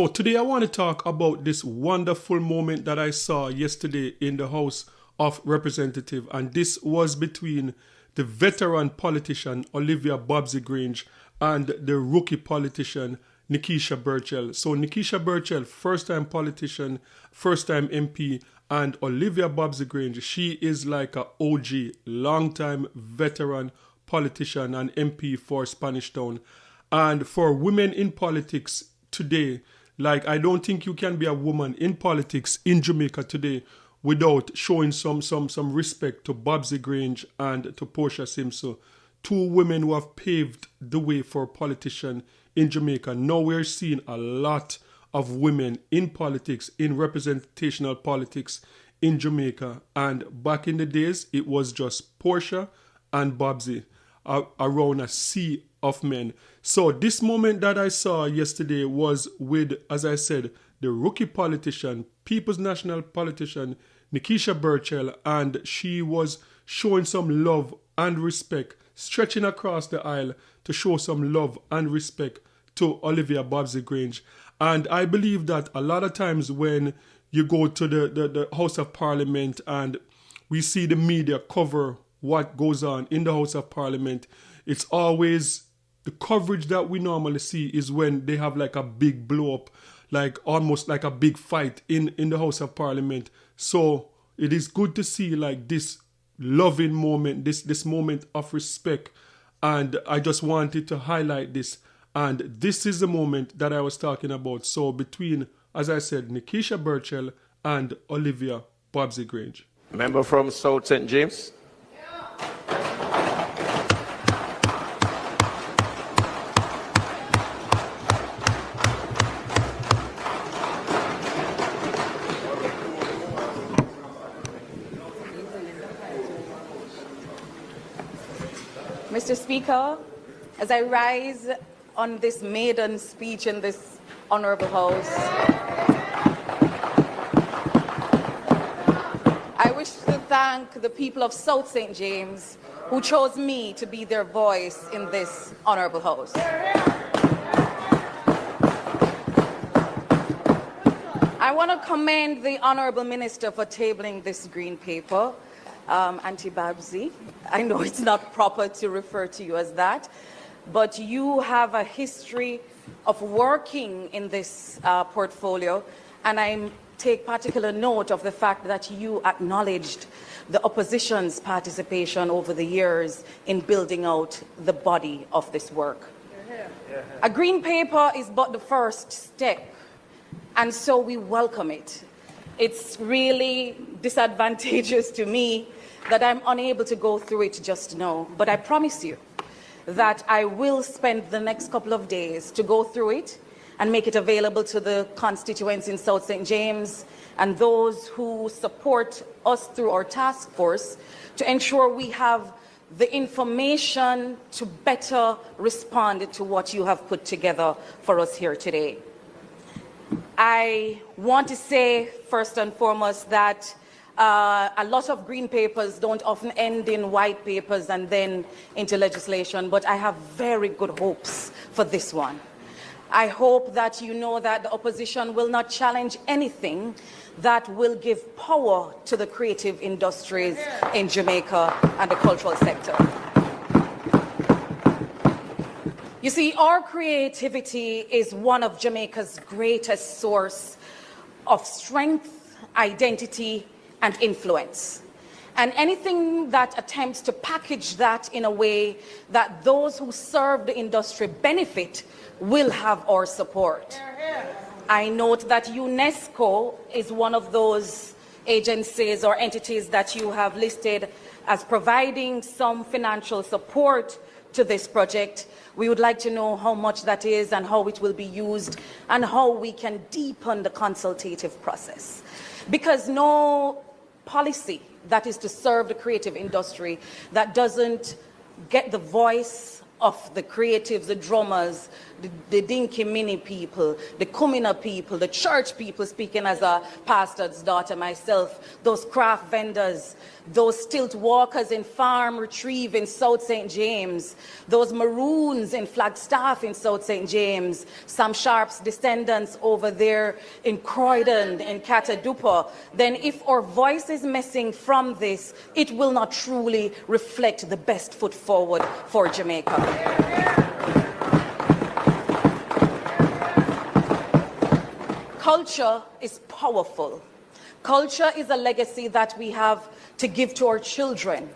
So today I want to talk about this wonderful moment that I saw yesterday in the House of Representatives, and this was between the veteran politician Olivia Grange and the rookie politician Nekeisha Burchell. So Nekeisha Burchell, first-time politician, first-time MP, and Olivia Grange, she is like a OG, long-time veteran politician and MP for Spanish Town. And for women in politics today, like, I don't think you can be a woman in politics in Jamaica today without showing some respect to Babsy Grange and to Portia Simpson, two women who have paved the way for politicians in Jamaica. Now we're seeing a lot of women in politics, in representational politics in Jamaica. And back in the days, it was just Portia and Babsy around a sea of men. So this moment that I saw yesterday was with, as I said, the rookie politician, People's National politician, Nekeisha Burchell, and she was showing some love and respect, stretching across the aisle to show some love and respect to Olivia Grange. And I believe that a lot of times when you go to the House of Parliament and we see the media cover what goes on in the House of Parliament, it's always the coverage that we normally see is when they have like a big blow up, like almost like a big fight in the House of Parliament. So it is good to see like this loving moment, this moment of respect. And I just wanted to highlight this. And this is the moment that I was talking about. So between, as I said, Nekeisha Burchell and Olivia Grange. Member from South St. James. Mr. Speaker, as I rise on this maiden speech in this honorable House, I wish to thank the people of South St. James who chose me to be their voice in this honorable House. I want to commend the Honorable Minister for tabling this green paper. Auntie Babsy, I know it's not proper to refer to you as that, but you have a history of working in this portfolio, and I take particular note of the fact that you acknowledged the opposition's participation over the years in building out the body of this work. A green paper is but the first step, and so we welcome it. It's really disadvantageous to me that I'm unable to go through it just now, but I promise you that I will spend the next couple of days to go through it and make it available to the constituents in South St. James and those who support us through our task force to ensure we have the information to better respond to what you have put together for us here today. I want to say first and foremost that a lot of green papers don't often end in white papers and then into legislation, but I have very good hopes for this one. I hope that you know that the opposition will not challenge anything that will give power to the creative industries in Jamaica and the cultural sector. You see, our creativity is one of Jamaica's greatest source of strength, identity, and influence. And anything that attempts to package that in a way that those who serve the industry benefit will have our support. I note that UNESCO is one of those agencies or entities that you have listed as providing some financial support to this project. We would like to know how much that is and how it will be used and how we can deepen the consultative process. Because no policy that is to serve the creative industry that doesn't get the voice of the creatives, the drummers, the Dinky Mini people, the Kumina people, the church people, speaking as a pastor's daughter myself, those craft vendors, those stilt walkers in Farm Retrieve in South St. James, those Maroons in Flagstaff in South St. James, Sam Sharp's descendants over there in Croydon, in Catadupa, then if our voice is missing from this, it will not truly reflect the best foot forward for Jamaica. Culture is powerful. Culture is a legacy that we have to give to our children.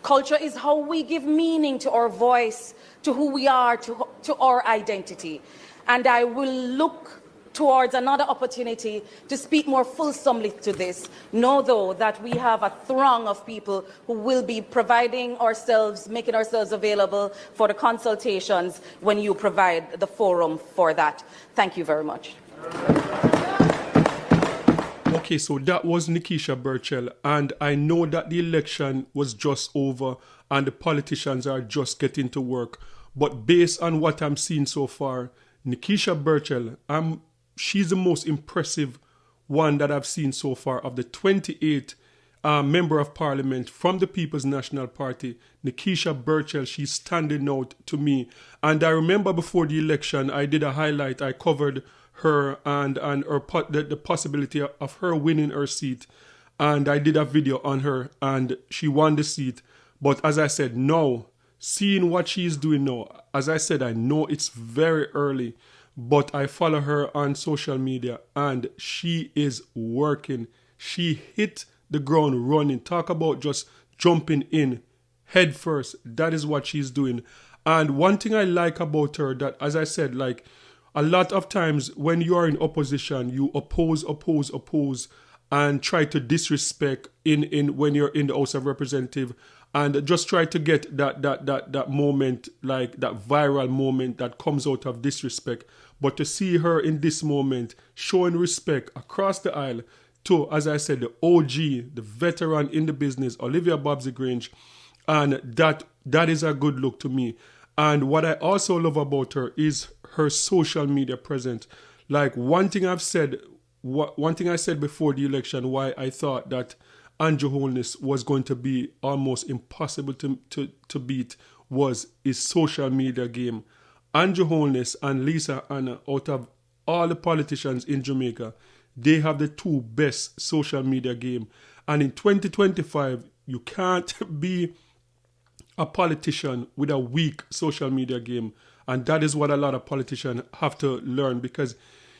Culture is how we give meaning to our voice, to who we are, to our identity. And I will look towards another opportunity to speak more fulsomely to this. Know, though, that we have a throng of people who will be providing ourselves, making ourselves available for the consultations when you provide the forum for that. Thank you very much. Okay, so that was Nekeisha Burchell, and I know that the election was just over and the politicians are just getting to work. But based on what I'm seeing so far, Nekeisha Burchell, she's the most impressive one that I've seen so far of the 28 member of parliament from the People's National Party. Nekeisha Burchell, she's standing out to me. And I remember before the election, I did a highlight. I covered her and the possibility of her winning her seat, and I did a video on her, and she won the seat. But as I said, now, seeing what she's doing now, as I said, I know it's very early, but I follow her on social media, and she is working. She hit the ground running. Talk about just jumping in head first. That is what she's doing. And one thing I like about her, that, as I said, like, a lot of times when you are in opposition, you oppose, and try to disrespect when you're in the House of Representatives, and just try to get that moment, like that viral moment that comes out of disrespect. But to see her in this moment showing respect across the aisle to, as I said, the OG, the veteran in the business, Olivia Grange, and that is a good look to me. And what I also love about her is her social media presence. Like one thing I said before the election, why I thought that Andrew Holness was going to be almost impossible to beat, was his social media game. Andrew Holness and Lisa Anna, out of all the politicians in Jamaica, they have the two best social media game. And in 2025, you can't be a politician with a weak social media game. And that is what a lot of politicians have to learn, because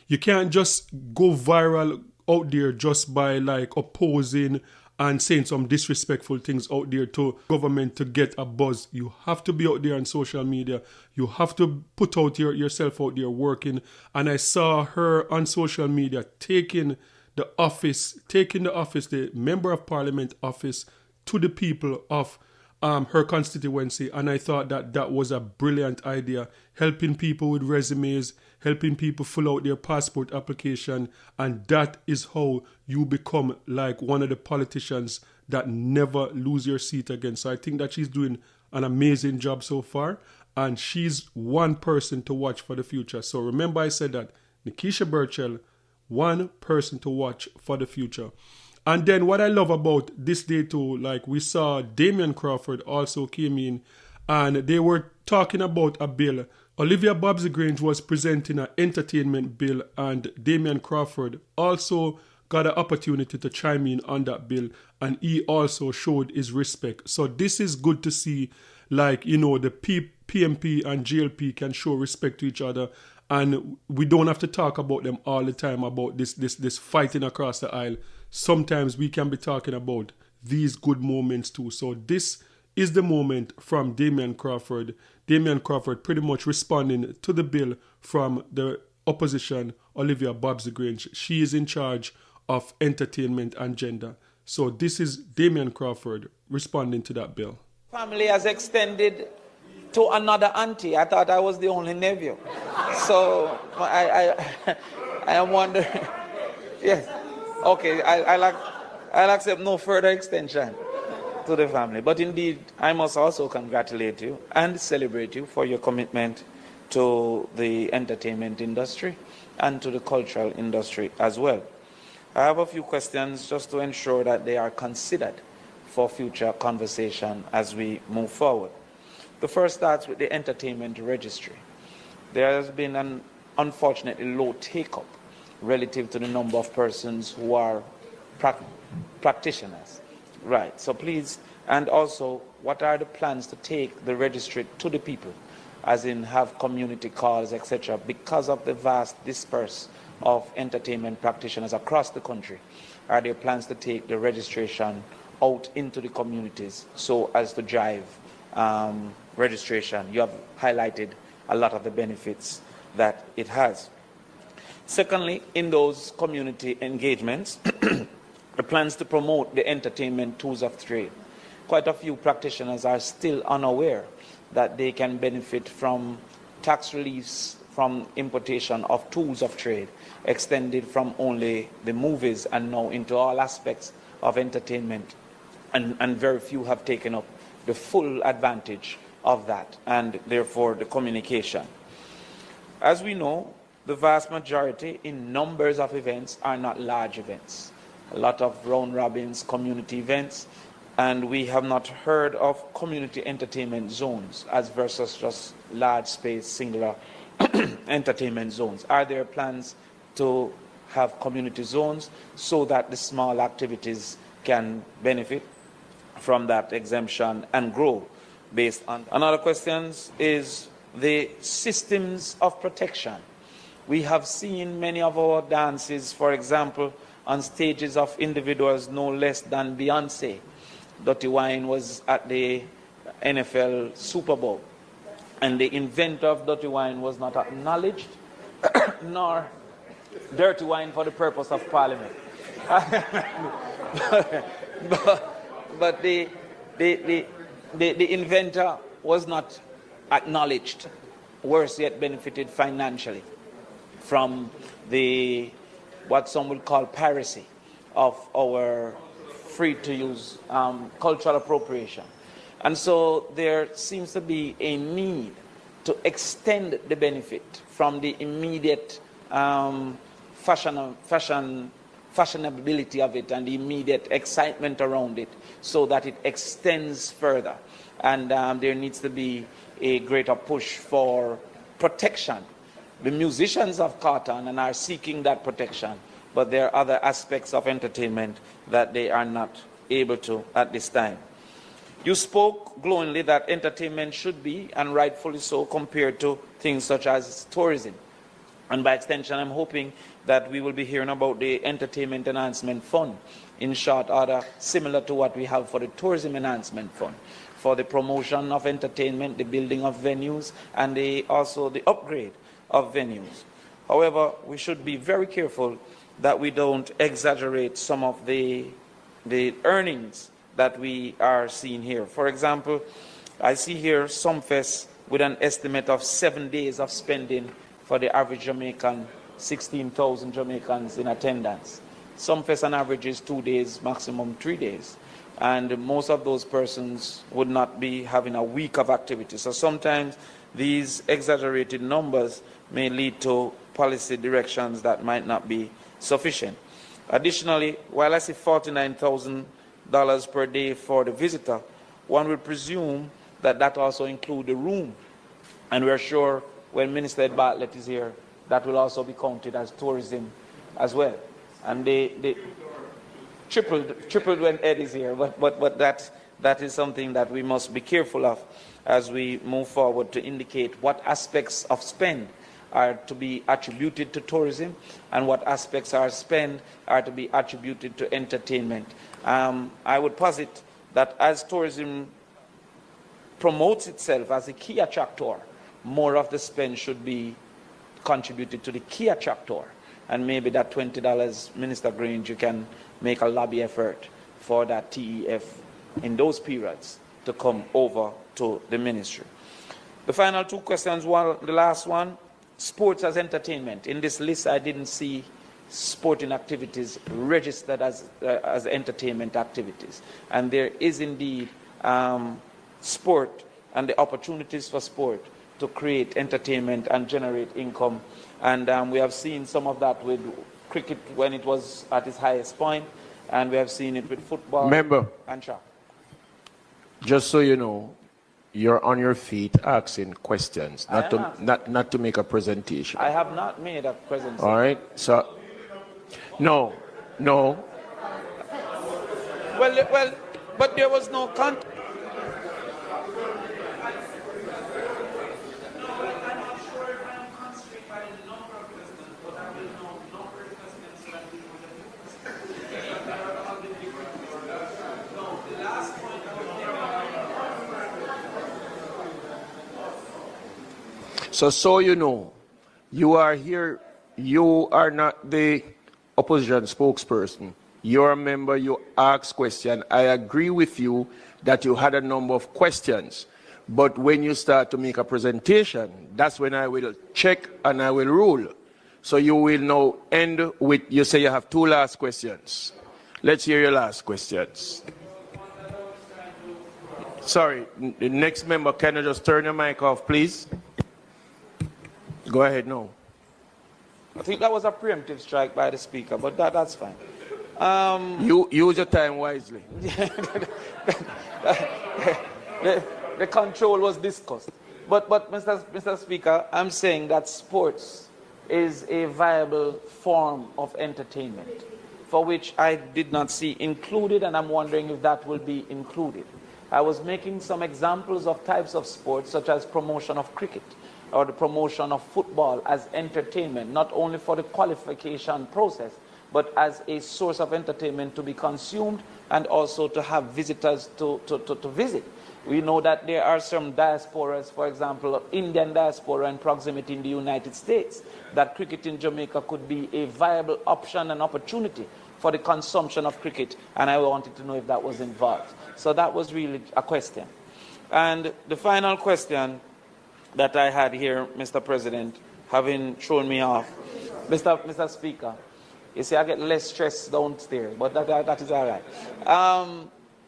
you can't just go viral out there just by like opposing and saying some disrespectful things out there to government to get a buzz. You have to be out there on social media. You have to put out yourself out there working. And I saw her on social media taking the office, the member of parliament office, to the people of her constituency, and I thought that was a brilliant idea, helping people with resumes, helping people fill out their passport application, and that is how you become like one of the politicians that never lose your seat again. So I think that she's doing an amazing job so far, and she's one person to watch for the future. So remember I said that, Nekeisha Burchell, one person to watch for the future. And then what I love about this day too, like we saw Damian Crawford also came in and they were talking about a bill. Olivia Grange was presenting an entertainment bill, and Damian Crawford also got an opportunity to chime in on that bill, and he also showed his respect. So this is good to see, like, you know, the PNP and GLP can show respect to each other, and we don't have to talk about them all the time about this fighting across the aisle. Sometimes we can be talking about these good moments too. So this is the moment from Damian Crawford. Damian Crawford pretty much responding to the bill from the opposition, Olivia Grange. She is in charge of entertainment and gender. So this is Damian Crawford responding to that bill. Family has extended to another auntie. I thought I was the only nephew. So I am wondering. Yes. Okay, I'll accept no further extension. to the family. But indeed, I must also congratulate you and celebrate you for your commitment to the entertainment industry and to the cultural industry as well. I have a few questions just to ensure that they are considered for future conversation as we move forward. The first starts with the entertainment registry. There has been an unfortunately low take-up relative to the number of persons who are practitioners. Right, so please, and also, what are the plans to take the registry to the people, as in have community calls, etc., because of the vast disperse of entertainment practitioners across the country? Are there plans to take the registration out into the communities so as to drive registration? You have highlighted a lot of the benefits that it has. Secondly, in those community engagements, the plans to promote the entertainment tools of trade. Quite a few practitioners are still unaware that they can benefit from tax reliefs from importation of tools of trade, extended from only the movies and now into all aspects of entertainment. And very few have taken up the full advantage of that, and therefore the communication. As we know, the vast majority in numbers of events are not large events. A lot of round robins, community events, and we have not heard of community entertainment zones as versus just large space, singular entertainment zones. Are there plans to have community zones so that the small activities can benefit from that exemption and grow based on? Another question is the systems of protection. We have seen many of our dances, for example, on stages of individuals no less than Beyonce. Dirty Wine was at the NFL Super Bowl, and the inventor of Dirty Wine was not acknowledged, nor Dirty Wine for the purpose of Parliament. but the inventor was not acknowledged, worse yet benefited financially from the what some would call piracy of our free-to-use cultural appropriation. And so there seems to be a need to extend the benefit from the immediate fashionability of it and the immediate excitement around it, so that it extends further. And there needs to be a greater push for protection. The musicians have caught on and are seeking that protection, but there are other aspects of entertainment that they are not able to at this time. You spoke glowingly that entertainment should be, and rightfully so, compared to things such as tourism. And by extension, I'm hoping that we will be hearing about the Entertainment Enhancement Fund, in short order, similar to what we have for the Tourism Enhancement Fund, for the promotion of entertainment, the building of venues, and also the upgrade of venues. However, we should be very careful that we don't exaggerate some of the earnings that we are seeing here. For example, I see here Sumfest with an estimate of 7 days of spending for the average Jamaican, 16,000 Jamaicans in attendance. Sumfest on average is 2 days, maximum 3 days. And most of those persons would not be having a week of activity. So sometimes these exaggerated numbers may lead to policy directions that might not be sufficient. Additionally, while I see $49,000 per day for the visitor, one would presume that that also includes the room. And we're sure when Minister Ed Bartlett is here, that will also be counted as tourism as well. And they tripled when Ed is here, but that is something that we must be careful of as we move forward to indicate what aspects of spend are to be attributed to tourism and what aspects are spend are to be attributed to entertainment. I would posit that as tourism promotes itself as a key attractor, more of the spend should be contributed to the key attractor. And maybe that $20, Minister Grange, you can make a lobby effort for that TEF in those periods to come over to the ministry. The final two questions, the last one, sports as entertainment. In this list, I didn't see sporting activities registered as entertainment activities. And there is indeed sport and the opportunities for sport to create entertainment and generate income. And we have seen some of that with cricket when it was at its highest point, and we have seen it with football. Member, and track. just so you know, you're on your feet asking questions, not to make a presentation. I have not made a presentation. All right? So, no. Well, but there was no content. So you know, you are here, you are not the opposition spokesperson. You're a member, you ask questions. I agree with you that you had a number of questions. But when you start to make a presentation, that's when I will check and I will rule. So you will now end with, you say you have 2 last questions. Let's hear your last questions. Sorry, the next member, can you just turn your mic off, please? Go ahead now. I think that was a preemptive strike by the speaker, but that's fine. You use your time wisely. The control was discussed. But Mr. Speaker, I'm saying that sports is a viable form of entertainment for which I did not see included, and I'm wondering if that will be included. I was making some examples of types of sports, such as promotion of cricket or the promotion of football as entertainment, not only for the qualification process, but as a source of entertainment to be consumed and also to have visitors to visit. We know that there are some diasporas, for example, Indian diaspora in proximity in the United States, that cricket in Jamaica could be a viable option and opportunity for the consumption of cricket, and I wanted to know if that was involved. So that was really a question. And the final question that I had here, Mr. President, having thrown me off, Mr. Speaker, you see, I get less stress downstairs, but that is all right.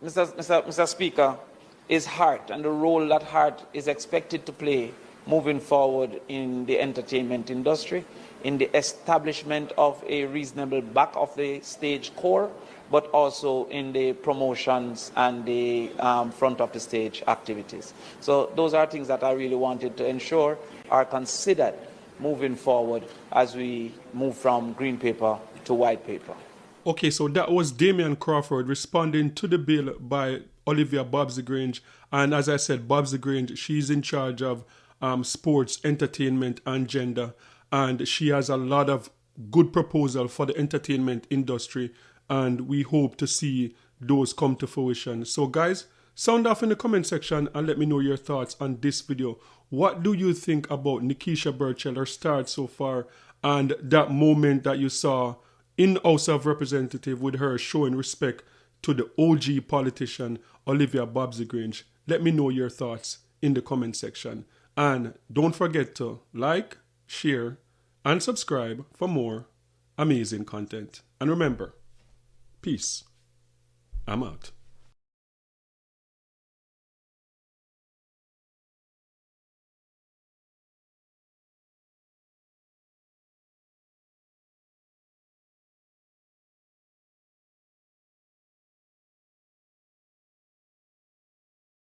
Mr. Speaker, is heart and the role that heart is expected to play moving forward in the entertainment industry, in the establishment of a reasonable back of the stage core, but also in the promotions and the front of the stage activities. So those are things that I really wanted to ensure are considered moving forward as we move from green paper to white paper. Okay, so that was Damian Crawford responding to the bill by Olivia Grange. And as I said, Grange, she's in charge of sports, entertainment, and gender. And she has a lot of good proposals for the entertainment industry. And we hope to see those come to fruition. So guys, sound off in the comment section and let me know your thoughts on this video. What do you think about Nekeisha Burchell, her start so far, and that moment that you saw in House of Representatives with her showing respect to the OG politician, Olivia Grange? Let me know your thoughts in the comment section. And don't forget to like, share, and subscribe for more amazing content. And remember, peace. I'm out.